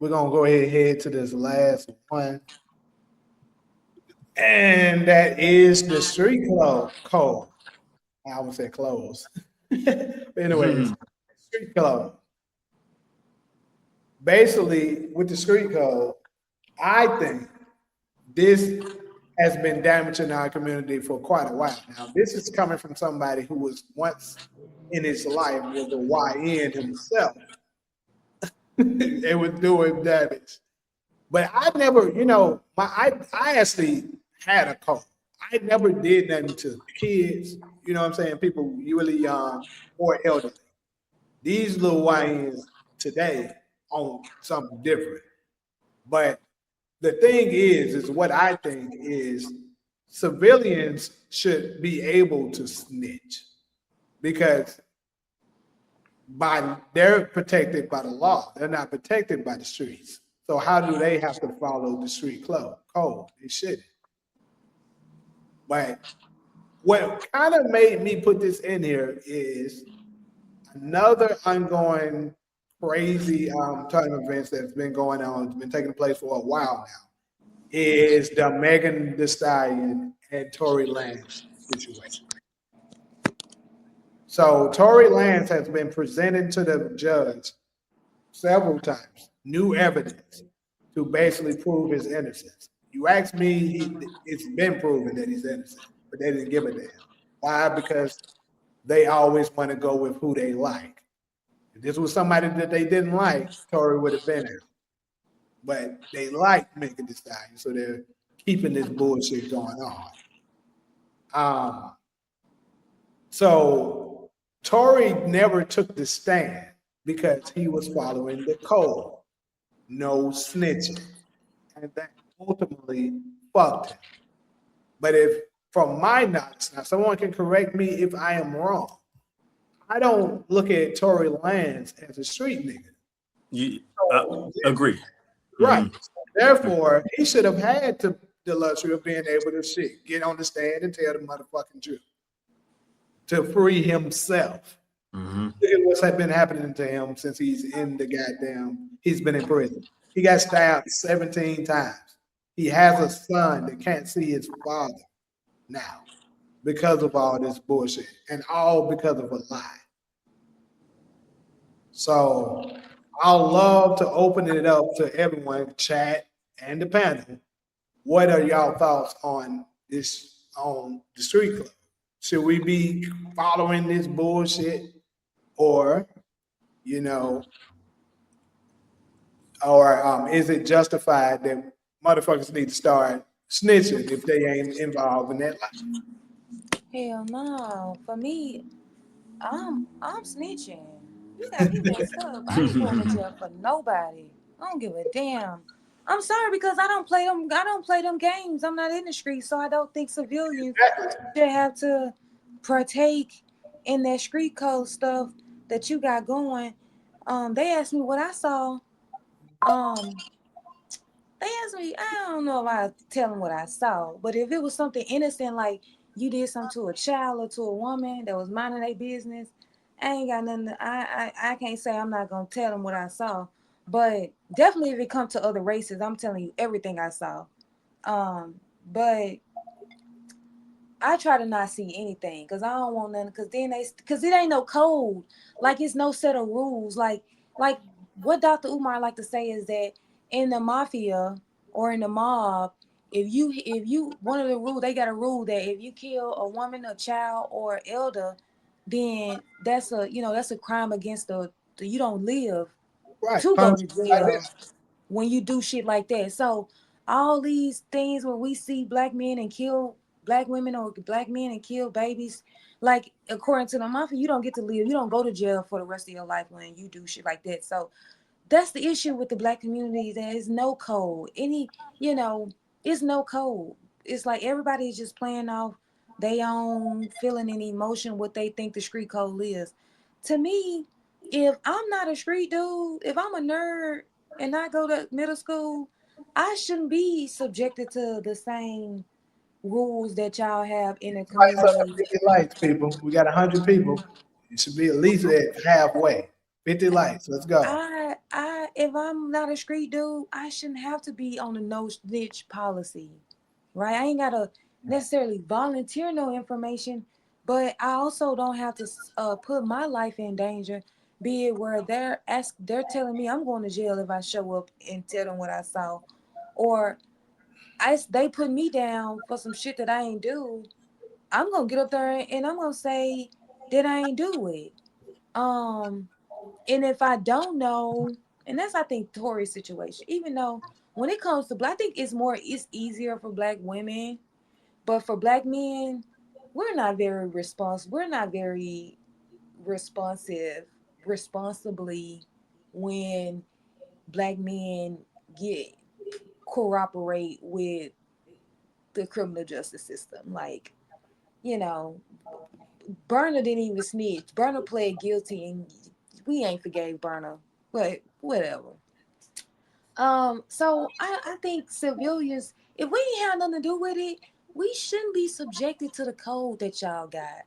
we're gonna go ahead and head to this last one, and that is the street code. I almost said clothes. But anyways, street code. Basically, with the street code, I think this has been damaging our community for quite a while now. This is coming from somebody who was once in his life was a YN himself. They were doing damage. But I never, I actually had a code. I never did nothing to kids, you know what I'm saying? People really young or elderly. These little YNs today on something different. But the thing is what I think is civilians should be able to snitch because they're protected by the law. They're not protected by the streets. So how do they have to follow the street code? They shouldn't. But what kind of made me put this in here is another ongoing crazy turn of events that's been going on, it's been taking place for a while now, is the Megan Thee Stallion and Tory Lanez situation. So Tory Lanez has been presented to the judge several times, new evidence to basically prove his innocence. You ask me, it's been proven that he's innocent, but they didn't give a damn. Why? Because they always want to go with who they like. If this was somebody that they didn't like, Tory would have been out. But they like Megan Thee Stallion, so they're keeping this bullshit going on. So Tory never took the stand because he was following the code. No snitching. And that ultimately fucked him. But if, from my knowledge, now someone can correct me if I am wrong, I don't look at Tory Lanez as a street nigga. Agree. Right. Therefore, he should have had the luxury of being able to get on the stand and tell the motherfucking truth to free himself. Look at what's been happening to him since he's been in prison. He got stabbed 17 times. He has a son that can't see his father now because of all this bullshit and all because of a lie. So I'll love to open it up to everyone, chat and the panel. What are y'all thoughts on this, on the street club? Should we be following this bullshit or, or is it justified that motherfuckers need to start snitching if they ain't involved in that life? Hell no. For me, I'm snitching. You got me messed up. I ain't going to jail for nobody. I don't give a damn. I'm sorry because I don't play them games. I'm not in the street, so I don't think civilians should have to partake in that street code stuff that you got going. They asked me what I saw. They asked me, I don't know if I tell them what I saw, but if it was something innocent, like you did something to a child or to a woman that was minding their business, I ain't got nothing. I can't say I'm not gonna tell them what I saw, but definitely if it comes to other races, I'm telling you everything I saw. But I try to not see anything because I don't want nothing. Because it ain't no code. Like it's no set of rules. Like what Dr. Umar like to say is that in the mafia or in the mob, if you one of the rules, they got a rule that if you kill a woman, a child, or elder, then that's a crime against the you don't live to go to jail when you do shit like that. So all these things where we see black men and kill black women or black men and kill babies, like according to the mafia, you don't get to live. You don't go to jail for the rest of your life when you do shit like that. So that's the issue with the black community. There is no code. It's no code. It's like everybody is just playing off their own feeling and emotion, what they think the street code is. To me, if I'm not a street dude, if I'm a nerd and I go to middle school, I shouldn't be subjected to the same rules that y'all have in the community. 50 likes, people. We got 100 people. It should be at least at halfway. 50 likes. Let's go. I'm not a street dude, I shouldn't have to be on a no snitch policy, right? I ain't gotta necessarily volunteer no information, but I also don't have to put my life in danger. Be it where they're telling me I'm going to jail if I show up and tell them what I saw, or they put me down for some shit that I ain't do. I'm gonna get up there and I'm gonna say that I ain't do it. Um, and if I don't know, and that's I think Tori's situation. Even though when it comes to black, I think it's easier for black women, but for black men, we're not very responsive. We're not very responsive, responsibly when black men get cooperate with the criminal justice system. Like, you know, Burner didn't even snitch. Burner pled guilty, and we ain't forgave Burner. But whatever. So I think civilians, if we ain't had nothing to do with it, we shouldn't be subjected to the code that y'all got,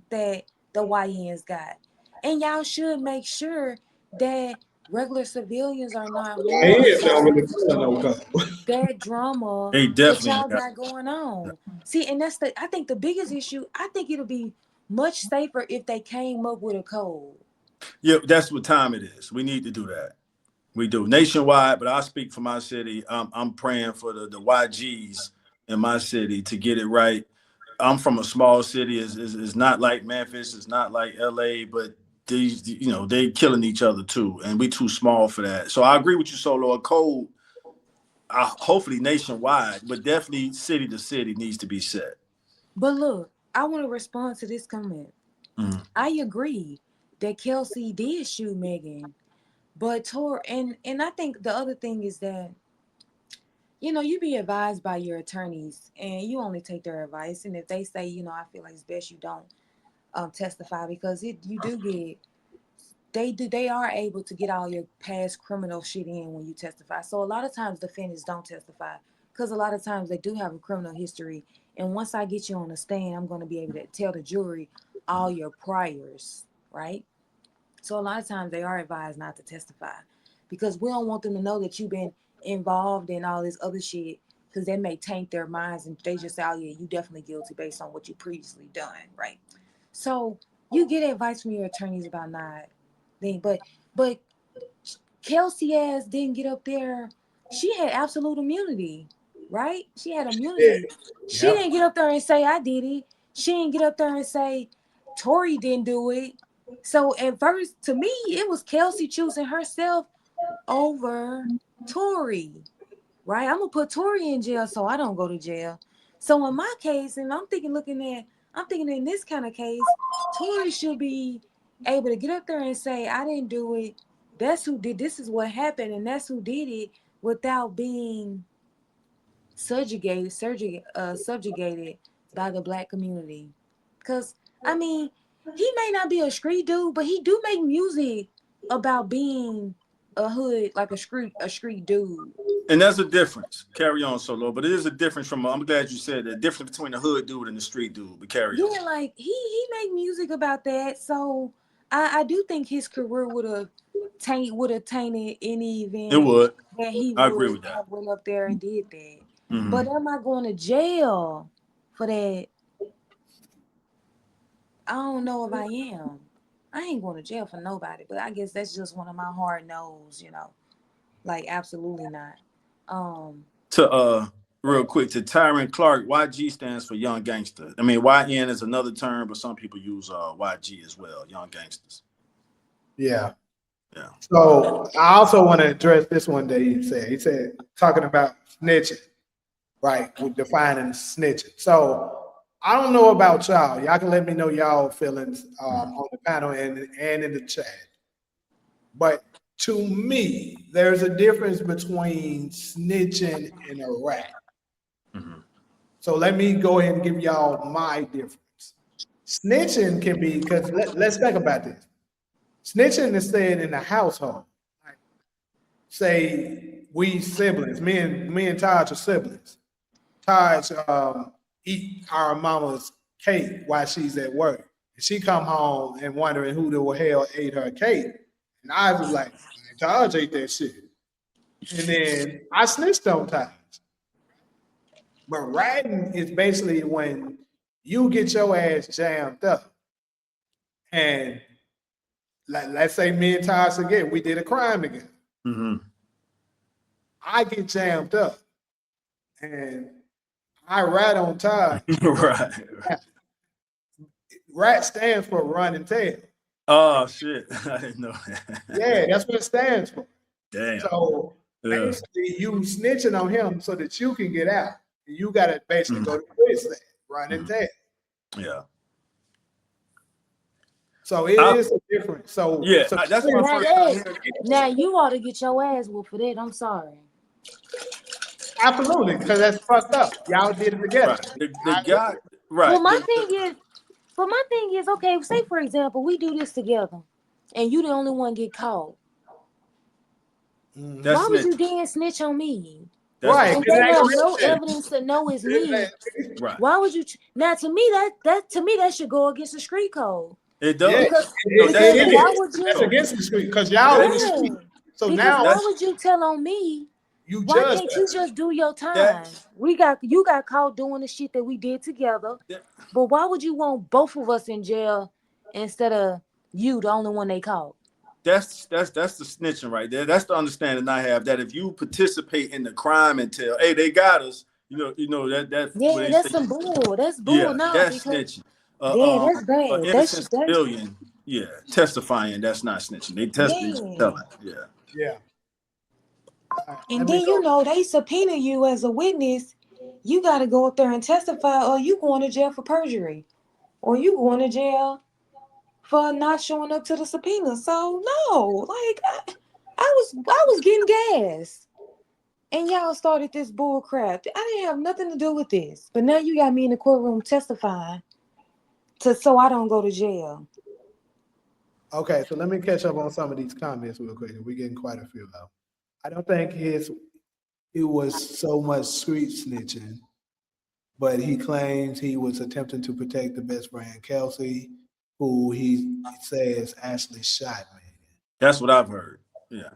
that the YNs got. And y'all should make sure that regular civilians are not harmed Hands don't by really feel no code. that drama They that definitely y'all ain't got got going on. See, and I think the biggest issue, I think it'll be much safer if they came up with a code. yeah, that's what time it is. We need to do that. We do nationwide, but I speak for my city. I'm praying for the YGs in my city to get it right. I'm from a small city. It's not like Memphis. It's not like LA, but these, they killing each other too, and we too small for that. So I agree with you, Solo. A code, hopefully nationwide, but definitely city to city needs to be set. But look, I want to respond to this comment. Mm. I agree that Kelsey did shoot Megan, but and I think the other thing is that you be advised by your attorneys, and you only take their advice. And if they say, I feel like it's best you don't testify, because you do get they are able to get all your past criminal shit in when you testify. So a lot of times defendants don't testify because a lot of times they do have a criminal history. And once I get you on the stand, I'm going to be able to tell the jury all your priors, right? So a lot of times they are advised not to testify because we don't want them to know that you've been involved in all this other shit, because that may taint their minds and they just say, oh yeah, you definitely guilty based on what you previously done, right? So you get advice from your attorneys about not thing, but Kelsey ass didn't get up there. She had absolute immunity, right? She had Yeah. immunity. She Yep. didn't get up there and say I did it. She didn't get up there and say Tori didn't do it. So at first, to me, it was Kelsey choosing herself over Tori, right? I'm gonna put Tori in jail so I don't go to jail. So in my case, and I'm thinking in this kind of case, Tori should be able to get up there and say, I didn't do it. That's who did. This is what happened, and that's who did it, without being subjugated by the black community. Cause I mean, he may not be a street dude, but he do make music about being a hood, like a street dude. And that's a difference. Carry on, Solo. But it is a difference from. I'm glad you said that. Difference between the hood dude and the street dude. But carry on. Yeah, like he make music about that. So I do think his career would have tainted any It event would. that he I agree would with that. have went up there and did that. Mm-hmm. But am I going to jail for that? I don't know if I am. I ain't going to jail for nobody, but I guess that's just one of my hard no's. Like absolutely not. Um To real quick to Tyron Clark, YG stands for Young Gangster. I mean, YN is another term, but some people use YG as well, Young Gangsters. Yeah. Yeah. So I also want to address this one that he said. He said talking about snitching, right? With defining snitching. So I don't know about y'all. Y'all can let me know y'all feelings on the panel and in the chat. But to me, there's a difference between snitching and a rat. Mm-hmm. So let me go ahead and give y'all my difference. Snitching can be, because let's think about this. Snitching is said in the household. Say we siblings, me and Taj are siblings. Taj eat our mama's cake while she's at work. And she come home and wondering who the hell ate her cake. And I was like, Taj ate that shit. And then I snitched on Taj. But ratting is basically when you get your ass jammed up. And let's say me and Taj again, we did a crime together. Mm-hmm. I get jammed up. And I rat on Taj. Right. Rat stands for run and tell. Oh shit. I didn't know that. Yeah, that's what it stands for. Damn. So basically you snitching on him so that you can get out. You gotta basically go to prison, run and tell. Yeah. So it is a difference. So yeah, so that's my first time hearing it. Now you ought to get your ass whooped for that. I'm sorry. absolutely, because that's fucked up. Y'all did it together. Right. The guy, right. Well, my thing is, okay, say for example, we do this together and you the only one get caught. That's Why would you then snitch on me? Right. And they have no evidence to know it's me. Right. Why would you? Now, to me, that should go against the street code. It does. Yeah, Because why would you? That's against the street because y'all in the street. So because now why would you tell on me? you Why judge can't that. you just do your time? You got caught doing the shit that we did together. But why would you want both of us in jail instead of you, the only one they caught? That's the snitching right there. That's the understanding I have, that if you participate in the crime and tell, hey, they got us, you know that that's some bull. That's bull. Yeah, no, that's because, snitching. that's bad. An innocent civilian, testifying, that's not snitching. They telling. Yeah. And then they subpoena you as a witness. You got to go up there and testify, or you going to jail for perjury, or you going to jail for not showing up to the subpoena. So no, like I was getting gas, and y'all started this bull crap. I didn't have nothing to do with this, but now you got me in the courtroom testifying so I don't go to jail. Okay, so let me catch up on some of these comments real quick. We're getting quite a few though. I don't think it was so much street snitching, but he claims he was attempting to protect the best friend, Kelsey, who he says actually shot me. That's what I've heard. Yeah.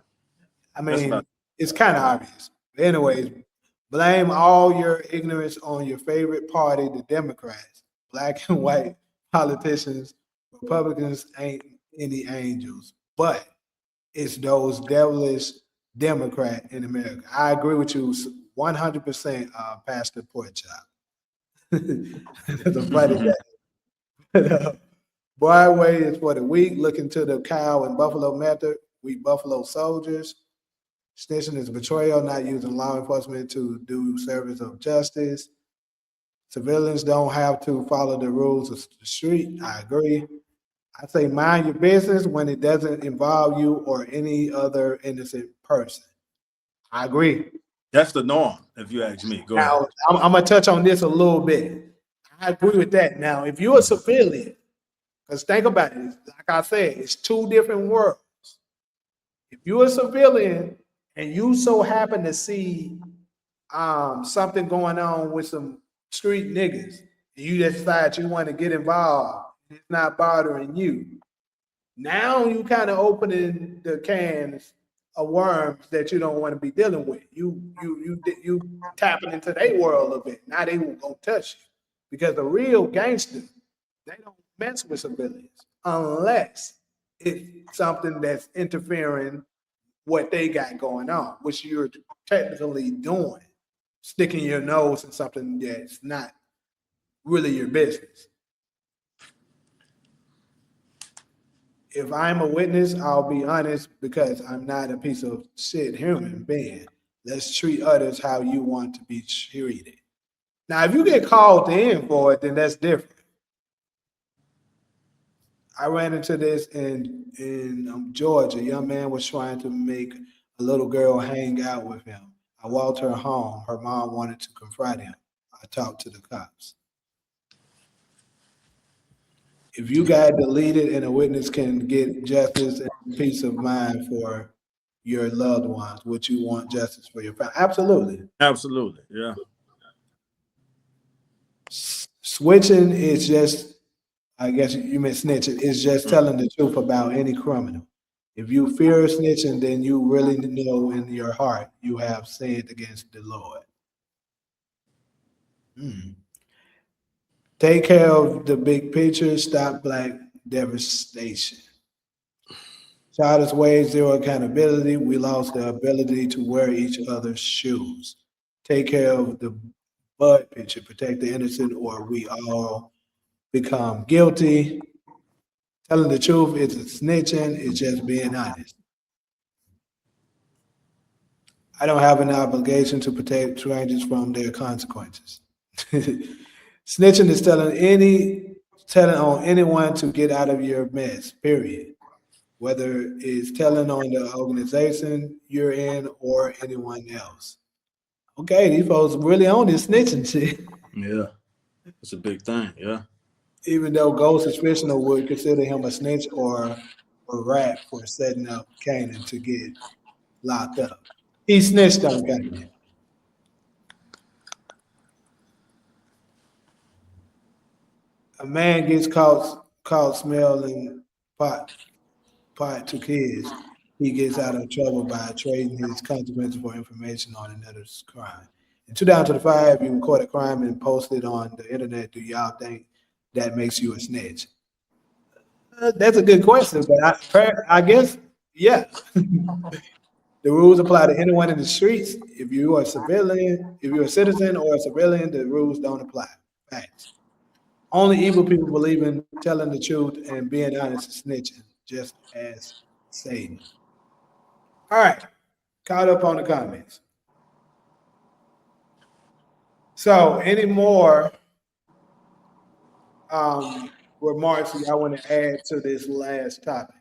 I mean, it's kind of obvious. Anyways, blame all your ignorance on your favorite party, the Democrats. Black and white politicians, Republicans ain't any angels, but it's those devilish Democrat in America. I agree with you 100%, Pastor Porkchop. That's a funny guy. Broadway is for the weak. Looking to the cow and buffalo method. We Buffalo soldiers. Snitching is betrayal, not using law enforcement to do service of justice. Civilians don't have to follow the rules of the street. I agree. I say mind your business when it doesn't involve you or any other innocent person. I agree. That's the norm, if you ask me. Go ahead. I'm going to touch on this a little bit. I agree with that. Now, if you're a civilian, because think about it, like I said, it's two different worlds. If you're a civilian and you so happen to see something going on with some street niggas, and you decide you want to get involved, it's not bothering you. Now you kind of opening the cans of worms that you don't want to be dealing with. You tapping into their world a bit. Now they won't go touch you because the real gangsters, they don't mess with civilians unless it's something that's interfering what they got going on, which you're technically doing, sticking your nose in something that's not really your business. If I'm a witness, I'll be honest because I'm not a piece of shit human being. Let's treat others how you want to be treated. Now, if you get called in for it, then that's different. I ran into this in Georgia. A young man was trying to make a little girl hang out with him. I walked her home. Her mom wanted to confront him. I talked to the cops. If you got deleted and a witness can get justice and peace of mind for your loved ones, would you want justice for your family? Absolutely. Absolutely, yeah. Switching is just, I guess you meant snitching, is just telling the truth about any criminal. If you fear snitching, then you really know in your heart you have sinned against the Lord. Take care of the big picture. Stop black devastation. Childish ways, zero accountability. We lost the ability to wear each other's shoes. Take care of the bud picture. Protect the innocent, or we all become guilty. Telling the truth isn't snitching, it's just being honest. I don't have an obligation to protect strangers from their consequences. Snitching is telling on anyone to get out of your mess, period. Whether it's telling on the organization you're in or anyone else. Okay, these folks really on this snitching shit. Yeah, it's a big thing. Yeah. Even though Gold Suspicional would consider him a snitch or a rat for setting up Canaan to get locked up. He snitched on Canaan. A man gets caught smelling pot to kids. He gets out of trouble by trading his consequences for information on another's crime. In 2005, you record a crime and post it on the internet. Do y'all think that makes you a snitch? That's a good question, but I guess, yeah. The rules apply to anyone in the streets. If you are a civilian, if you're a citizen or a civilian, the rules don't apply. Facts. Only evil people believe in telling the truth and being honest and snitching, just as Satan. All right, caught up on the comments. So, any more remarks y'all want to add to this last topic?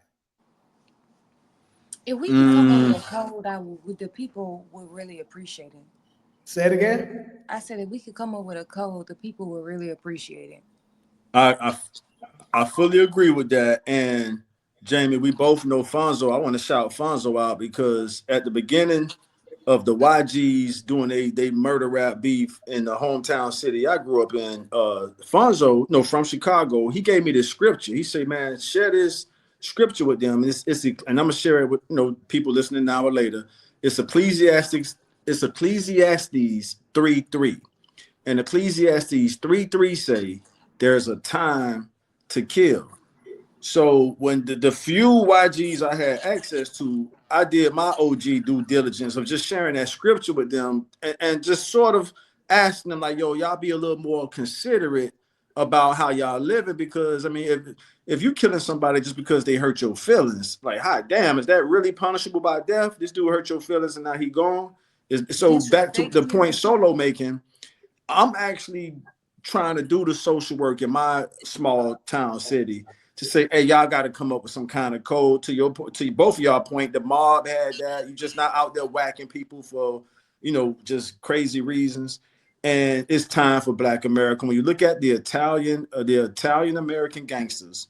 If we could come up with a code, the people would really appreciate it. Say it again. I said if we could come up with a code, the people would really appreciate it. I fully agree with that. And Jamie, we both know Fonzo. I want to shout Fonzo out because at the beginning of the YGs doing they murder rap beef in the hometown city I grew up in, Fonzo, no, from Chicago, he gave me this scripture. He said, man, share this scripture with them. And I'm gonna share it with people listening now or later. It's Ecclesiastes 3:3. And Ecclesiastes 3:3 say there's a time to kill. So when the few YGs I had access to, I did my OG due diligence of just sharing that scripture with them and just sort of asking them like, yo, y'all be a little more considerate about how y'all living, because I mean, if you killing somebody just because they hurt your feelings, like, hot damn, is that really punishable by death? This dude hurt your feelings and now he gone. So back to the point Solo making, I'm actually trying to do the social work in my small town city to say, hey, y'all got to come up with some kind of code. To both of y'all point, the mob had that. You're just not out there whacking people for, just crazy reasons. And it's time for Black America. When you look at the Italian American gangsters,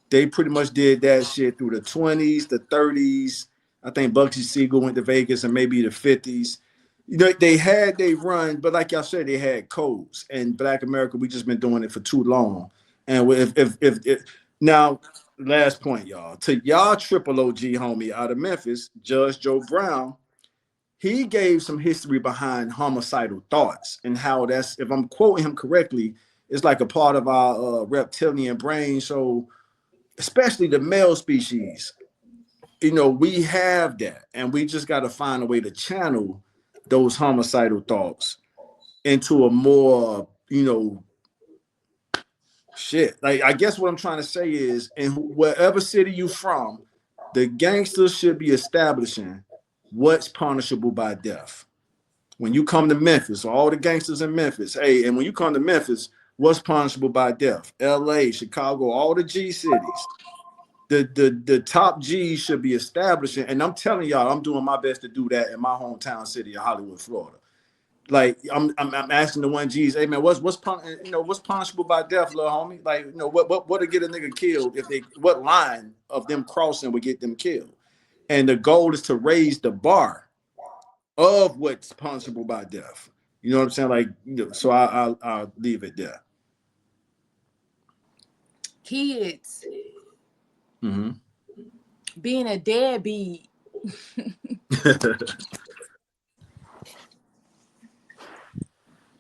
they pretty much did that shit through the 20s, the 30s. I think Bugsy Siegel went to Vegas and maybe the 50s. They run, but like y'all said, they had codes. And Black America, we just been doing it for too long. And if now, last point, y'all, to y'all triple OG homie out of Memphis, Judge Joe Brown, he gave some history behind homicidal thoughts and how that's, if I'm quoting him correctly, it's like a part of our reptilian brain. So especially the male species, we have that, and we just got to find a way to channel those homicidal thoughts into a more, shit. Like, I guess what I'm trying to say is, in wherever city you from, the gangsters should be establishing what's punishable by death. When you come to Memphis, all the gangsters in Memphis, hey, and when you come to Memphis, what's punishable by death? LA, Chicago, all the G cities. The top G's should be establishing, and I'm telling y'all, I'm doing my best to do that in my hometown city of Hollywood, Florida. Like, I'm asking the one G's, hey man, what's punishable by death, little homie? Like, what to get a nigga killed what line of them crossing would get them killed? And the goal is to raise the bar of what's punishable by death. You know what I'm saying? Like, so I'll leave it there. Kids. Mm-hmm. being a deadbeat.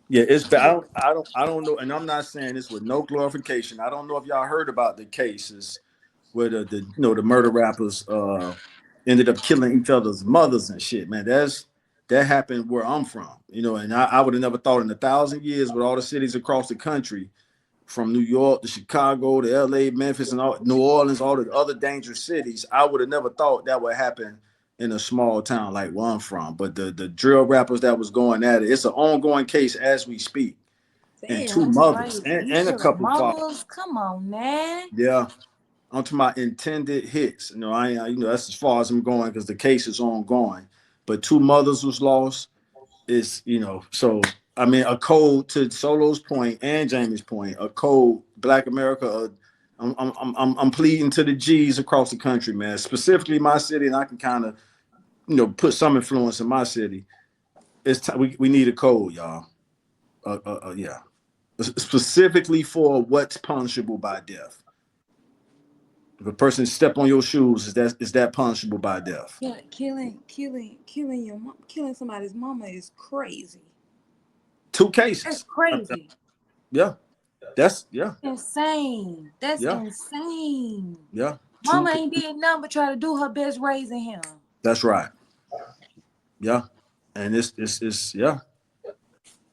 Yeah, it's bad. I don't know, and I'm not saying this with no glorification. I don't know if y'all heard about the cases where the murder rappers ended up killing each other's mothers and shit. Man, that happened where I'm from. And I would have never thought in 1,000 years with all the cities across the country, from New York to Chicago to LA, Memphis, and all New Orleans, all the other dangerous cities, I would have never thought that would happen in a small town like where I'm from. But the drill rappers that was going at it, it's an ongoing case as we speak. And Damn, two that's mothers crazy. and, You and a killing couple fathers. mamas? Come on, man. Yeah. Onto my intended hits. That's as far as I'm going because the case is ongoing. But two mothers was lost. So I mean, a code to Solo's point and Jamie's point, a code, Black America. I'm pleading to the G's across the country, man. Specifically my city, and I can kind of put some influence in my city. It's time we need a code, y'all. Yeah, specifically for what's punishable by death. If a person step on your shoes, is that punishable by death? Yeah, killing somebody's mama is crazy. Two That's cases. crazy. Yeah, that's yeah, Insane. That's yeah, insane. yeah. Two. Mama ain't did nothing but try to do her best raising him. That's right. Yeah, and it's yeah.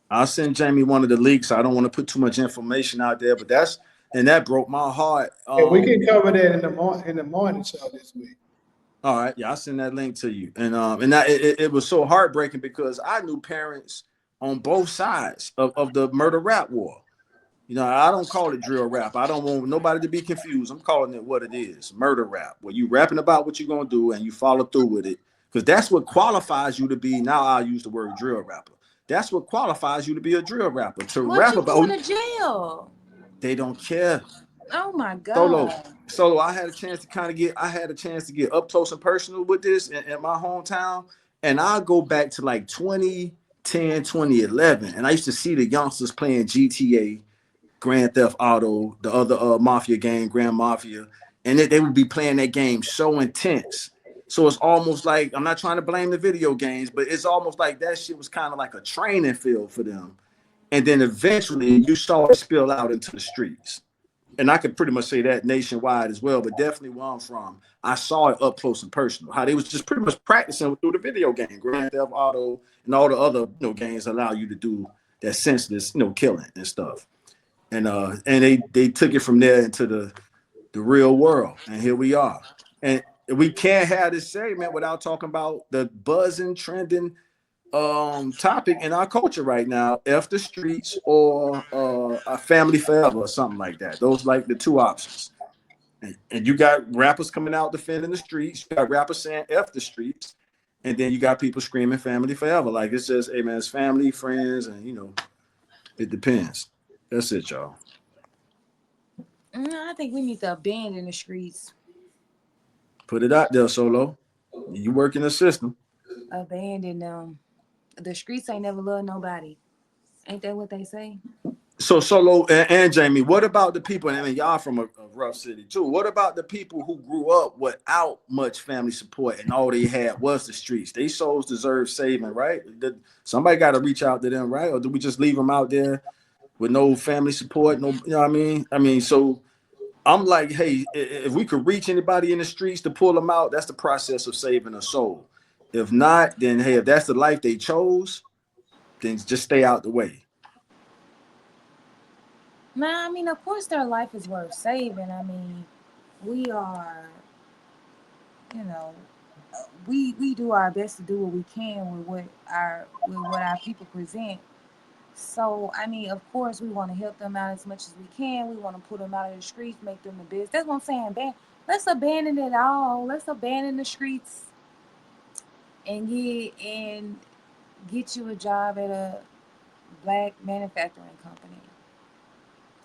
I'll send Jamie one of the leaks. I don't want to put too much information out there, but that broke my heart. And we can cover that in the morning show this week. All right, yeah, I'll send that link to you. And it was so heartbreaking because I knew parents on both sides of the murder rap war. I don't call it drill rap. I don't want nobody to be confused. I'm calling it what it is, murder rap, where you rapping about what you're going to do and you follow through with it. Because that's what qualifies you to be, now I'll use the word drill rapper. That's what qualifies you to be a drill rapper. To What rap you about, going to jail? they don't care. Oh my Solo, God. Solo, I had a chance to get up close and personal with this in my hometown. And I'll go back to like 2010, 2011. And I used to see the youngsters playing GTA, Grand Theft Auto, the other mafia game, Grand Mafia, and they would be playing that game so intense. So it's almost like, I'm not trying to blame the video games, but it's almost like that shit was kind of like a training field for them. And then eventually you saw it spill out into the streets. And I could pretty much say that nationwide as well, but definitely where I'm from, I saw it up close and personal. How they was just pretty much practicing through the video game, Grand Theft Auto, and all the other games allow you to do that senseless killing and stuff. And they took it from there into the real world, and here we are. And we can't have this segment without talking about the buzzing, trending topic in our culture right now: F the streets or a family forever or something like that. Those like the two options. And you got rappers coming out defending the streets. You got rappers saying F the streets, and then you got people screaming family forever. Like it's just, hey man, it's family, friends, and it depends. That's it, y'all. I think we need to abandon the streets. Put it out there, Solo. You work in the system. Abandon them. The streets ain't never loved nobody. Ain't that what they say? So Solo and Jamie, what about the people? I mean, y'all from a rough city too. What about the people who grew up without much family support and all they had was the streets? They souls deserve saving, right? Somebody got to reach out to them, right? Or do we just leave them out there with no family support? No, you know what I mean? So I'm like, hey, if we could reach anybody in the streets to pull them out, that's the process of saving a soul. If not, then hey, if that's the life they chose, then just stay out the way. Nah, I mean, of course their life is worth saving. I mean, we are, you know, we do our best to do what we can with what our people present. So I mean, of course, we want to help them out as much as we can. We want to put them out of the streets, make them the best. That's what I'm saying. Let's abandon it all. Let's abandon the streets and get you a job at a black manufacturing company.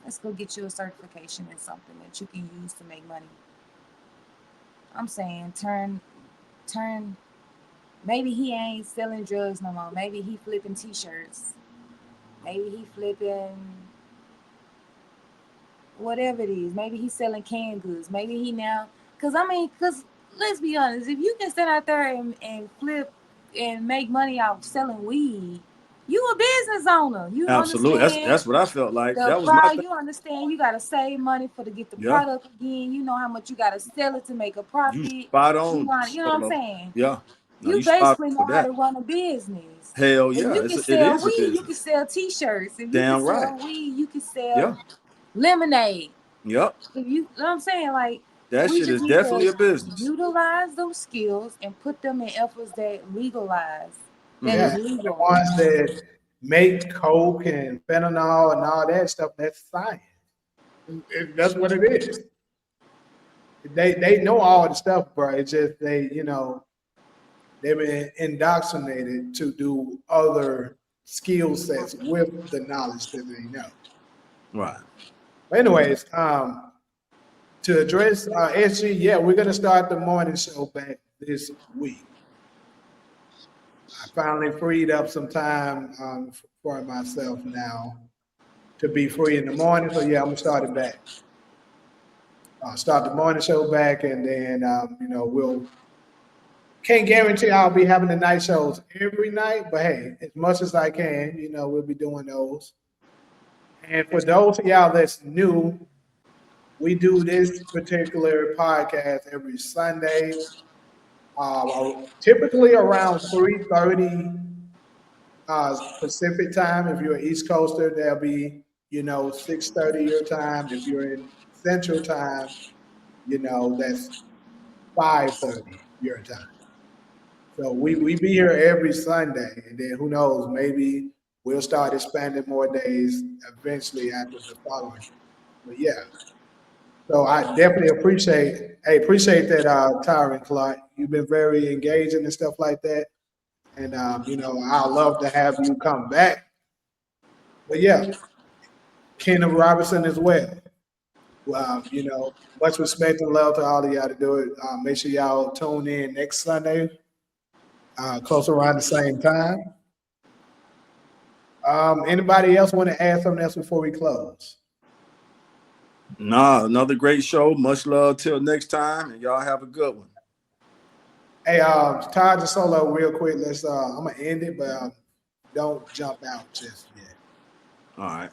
Let's go get you a certification in something that you can use to make money. I'm saying turn. Maybe he ain't selling drugs no more. Maybe he flipping t-shirts. Maybe he flipping whatever it is. Maybe he's selling canned goods. Maybe he now, cause I mean, cause let's be honest, if you can sit out there and flip and make money off selling weed, you a business owner. You Absolutely. understand That's what I felt like. the That was my product. thing. You understand you gotta save money to get the Yeah. product again. You know how much you gotta sell it to make a You profit. spot You on, know, you know what I'm Solo. saying? Yeah. No, You you spot basically on know with how that. to run a business. Hell If yeah. you can It sell is a weed, you can business. sell t-shirts. If you can Damn right. sell weed, you can sell Yeah. lemonade. Yep. If you know what I'm saying, like That we shit just is need definitely to a business. utilize those skills and put them in efforts that legalize, that Yeah, is Mm-hmm. the legal. ones that make coke and fentanyl and all that stuff, that's science. That's what it is. They know all the stuff, bro. It's just they've been indoctrinated to do other skill sets with the knowledge that they know. Right. But anyways, to address SG, yeah, we're gonna start the morning show back this week. I finally freed up some time for myself now to be free in the morning. So yeah, I'm gonna start it back. Start the morning show back, and then we'll can't guarantee I'll be having the night shows every night, but hey, as much as I can, we'll be doing those. And for those of y'all that's new, we do this particular podcast every Sunday, typically around 3:30 Pacific time. If you're an East Coaster, that'll be 6:30 your time. If you're in Central time, that's 5:30 your time. So we be here every Sunday, and then who knows, maybe we'll start expanding more days eventually after the following. But yeah, so I definitely appreciate that, Tyron Clark. You've been very engaging and stuff like that, and I'd love to have you come back. But yeah, Kenneth Robinson as well. Much respect and love to all of y'all to do it. Make sure y'all tune in next Sunday, close around the same time. Anybody else want to add something else before we close? Nah, another great show. Much love till next time, and y'all have a good one. Hey, Todd and Solo, real quick. I'm gonna end it, but don't jump out just yet. All right.